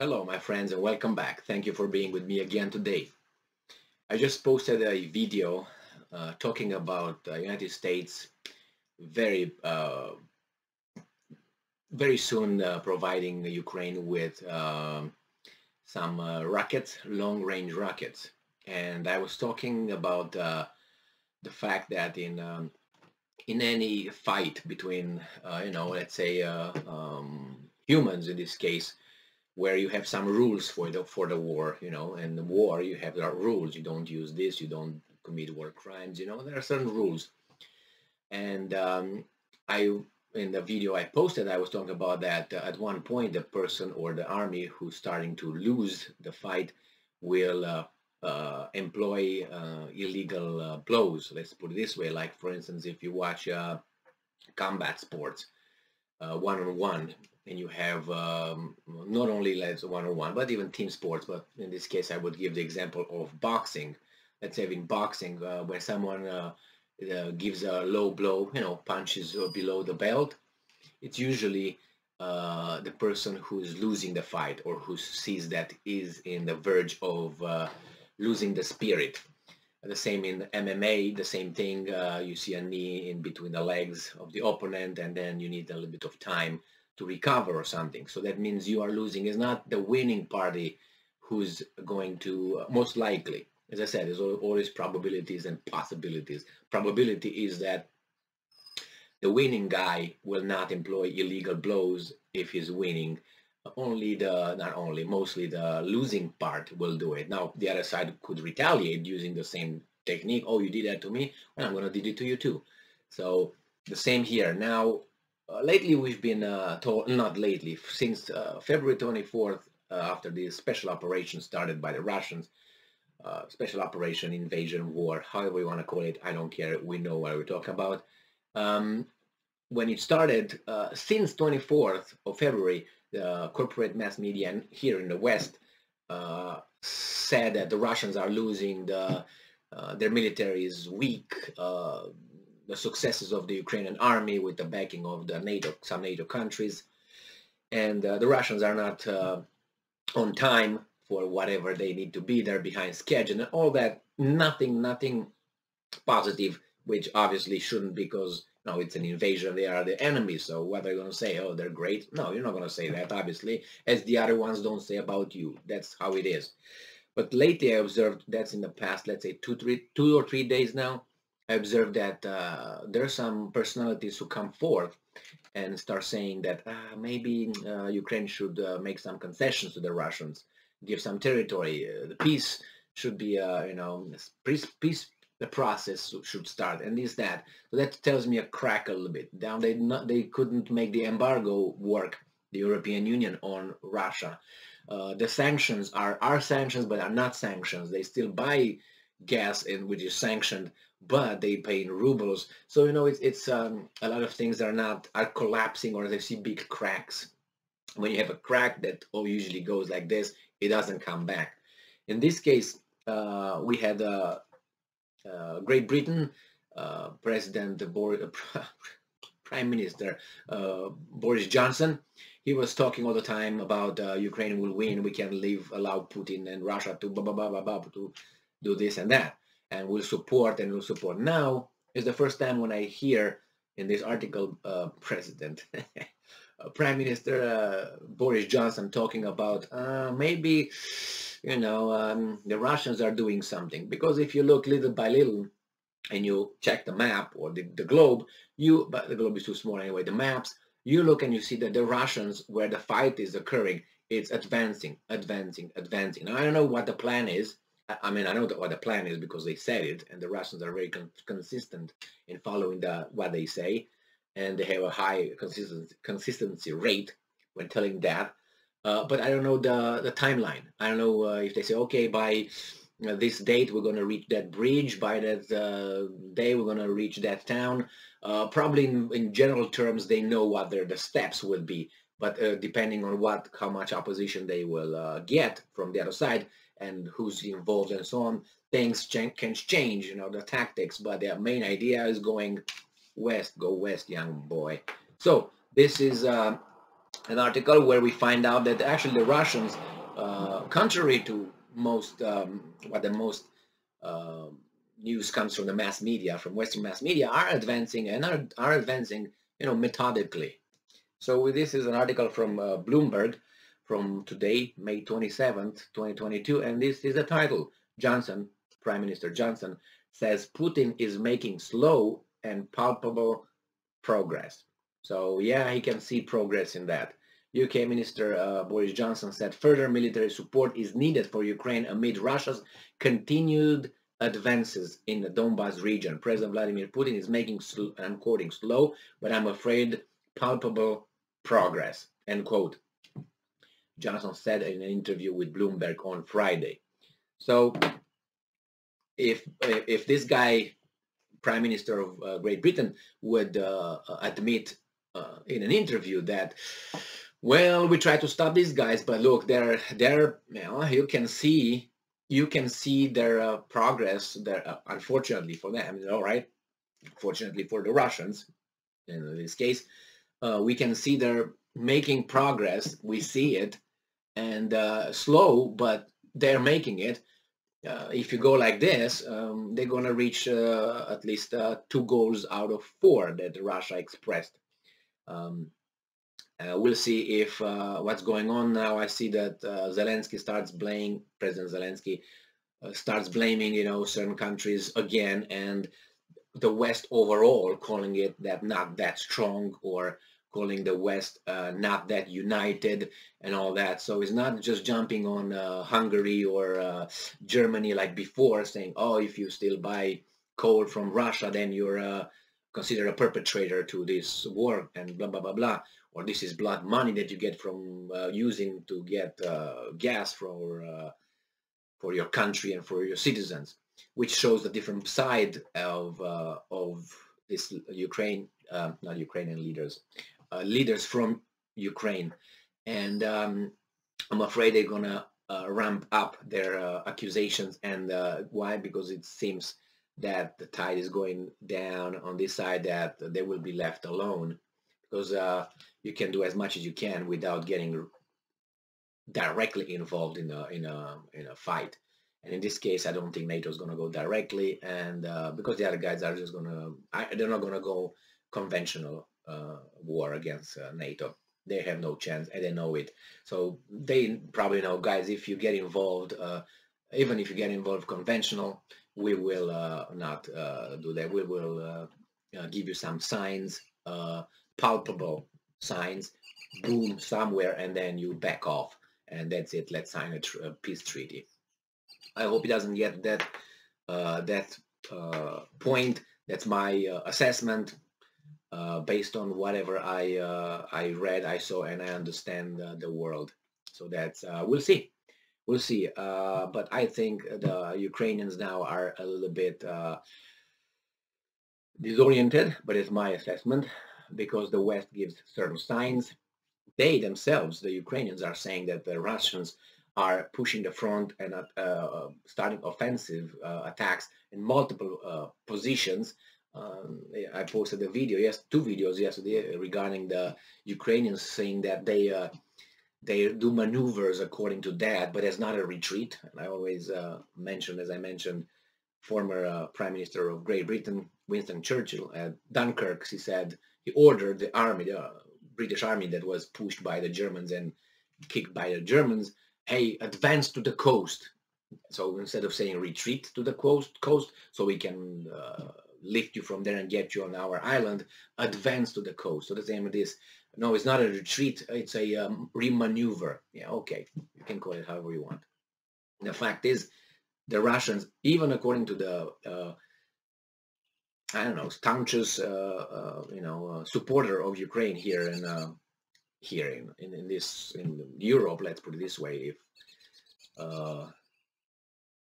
Hello, my friends, and welcome back. Thank you for being with me again today. I just posted a video talking about the United States very, very soon providing Ukraine with some rockets, long-range rockets. And I was talking about the fact that in any fight between, let's say humans in this case, where you have some rules for the war, and the war you have rules. You don't use this, you don't commit war crimes. There are certain rules. And I in the video I posted, I was talking about that at one point the person or the army who's starting to lose the fight will employ illegal blows. Let's put it this way. Like for instance, if you watch combat sports, one-on-one, and you have not only let's one-on-one but even team sports. But in this case I would give the example of boxing. Let's say in boxing, where someone gives a low blow, punches below the belt, it's usually the person who's losing the fight or who sees that is in the verge of losing the spirit. The same in MMA, the same thing. You see a knee in between the legs of the opponent, and then you need a little bit of time to recover or something. So that means you are losing. It's not the winning party who's going to, most likely, as I said, there's always probabilities and possibilities. Probability is that the winning guy will not employ illegal blows if he's winning. Mostly the losing part will do it. Now, the other side could retaliate using the same technique. Oh, you did that to me? Well, I'm going to do it to you too. So the same here. Now, lately we've been told, not lately, since February 24th, after the special operation started by the Russians, special operation, invasion, war, however you want to call it, I don't care. We know what we're talking about. When it started, since 24th of February, the corporate mass media here in the West said that the Russians are losing, their military is weak, the successes of the Ukrainian army with the backing of some NATO countries, and the Russians are not on time for whatever they need to be. They're behind schedule and all that. Nothing positive, which obviously shouldn't, because no, it's an invasion. They are the enemy. So what are you going to say? Oh, they're great. No, you're not going to say that, obviously, as the other ones don't say about you. That's how it is. But lately I observed, that's in the past, let's say 2 or 3 days now, I observed that there are some personalities who come forth and start saying that maybe Ukraine should make some concessions to the Russians, give some territory. The peace should be, peace. The process should start, and this that. So that tells me a crack a little bit. Now they couldn't make the embargo work, the European Union, on Russia. The sanctions are sanctions, but are not sanctions. They still buy gas, which is sanctioned, but they pay in rubles. So it's a lot of things are collapsing, or they see big cracks. When you have a crack that usually goes like this, it doesn't come back. In this case, we had Great Britain, Prime Minister Boris Johnson. He was talking all the time about Ukraine will win. We can allow Putin and Russia to to do this and that, and we'll support. Now is the first time when I hear in this article President Prime Minister Boris Johnson talking about maybe the Russians are doing something. Because if you look little by little and you check the map or the globe, but the globe is too small anyway, the maps, you look and you see that the Russians, where the fight is occurring, it's advancing. Now, I don't know what the plan is. I mean, I know what the plan is because they said it, and the Russians are very consistent in following what they say, and they have a high consistency rate when telling that. But I don't know the timeline. I don't know if they say, okay, by this date we're going to reach that bridge, by that day we're going to reach that town. Probably in general terms they know what the steps will be, but depending on how much opposition they will get from the other side and who's involved and so on, things can change, the tactics. But their main idea is going west. Go west, young boy. So this is an article where we find out that actually the Russians, contrary to most what the most uh, news comes from the mass media, from Western mass media, are advancing and are advancing, methodically. So this is an article from Bloomberg from today, May 27th, 2022, and this is the title. Johnson, Prime Minister Johnson, says Putin is making slow and palpable progress. So yeah, he can see progress in that. UK Minister Boris Johnson said further military support is needed for Ukraine amid Russia's continued advances in the Donbas region. President Vladimir Putin is making, I'm quoting, slow, but I'm afraid palpable progress, end quote. Johnson said in an interview with Bloomberg on Friday. So if this guy, Prime Minister of Great Britain, would admit in an interview that, well, we try to stop these guys, but look, they're you can see their progress. There, unfortunately for them, all right. Fortunately for the Russians, in this case, we can see they're making progress. We see it, and slow, but they're making it. If you go like this, they're going to reach at least 2 goals out of 4 that Russia expressed. We'll see if what's going on now. I see that Zelensky starts blaming, President Zelensky starts blaming, certain countries again, and the West overall, calling it that not that strong, or calling the West not that united and all that. So it's not just jumping on Hungary or Germany like before, saying, oh, if you still buy coal from Russia, then you're considered a perpetrator to this war and blah, blah, blah, blah. Or this is blood money that you get from using to get gas for your country and for your citizens, which shows the different side of this Ukraine, not Ukrainian leaders, leaders from Ukraine. And I'm afraid they're going to ramp up their accusations. And why? Because it seems that the tide is going down on this side, that they will be left alone, because you can do as much as you can without getting directly involved in a fight. And in this case, I don't think NATO is going to go directly, and because the other guys are just going to, they're not going to go conventional war against NATO. They have no chance, and they know it. So they probably know, guys, if you get involved, even if you get involved conventional, we will not do that. We will give you some signs, palpable signs, boom, somewhere, and then you back off. And that's it. Let's sign a peace treaty. I hope it doesn't get that point. That's my assessment based on whatever I read, I saw, and I understand the world. So that's we'll see. We'll see. But I think the Ukrainians now are a little bit disoriented, but it's my assessment, because the West gives certain signs. They themselves, the Ukrainians, are saying that the Russians are pushing the front and starting offensive attacks in multiple positions. I posted a video, 2 videos yesterday regarding the Ukrainians saying that they do maneuvers according to that, but it's not a retreat. And I always mention, as I mentioned, former Prime Minister of Great Britain, Winston Churchill, at Dunkirk, he said he ordered the army, the British army that was pushed by the Germans and kicked by the Germans, hey, advance to the coast. So instead of saying retreat to the coast, so we can lift you from there and get you on our island, advance to the coast. So the same with this. No, it's not a retreat. It's a remaneuver. Yeah, okay. You can call it however you want. The fact is, the Russians, even according to the I don't know, staunchest supporter of Ukraine here in Europe, let's put it this way, if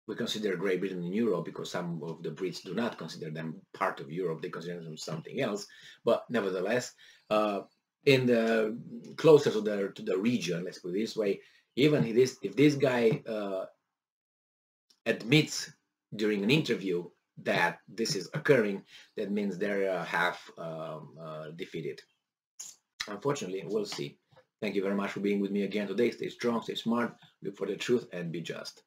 we consider Great Britain in Europe, because some of the Brits do not consider them part of Europe, they consider them something else, but nevertheless, in the closer to the region, let's put it this way, even if this guy admits during an interview that this is occurring, that means they're half defeated. Unfortunately, we'll see. Thank you very much for being with me again today. Stay strong, stay smart, look for the truth, and be just.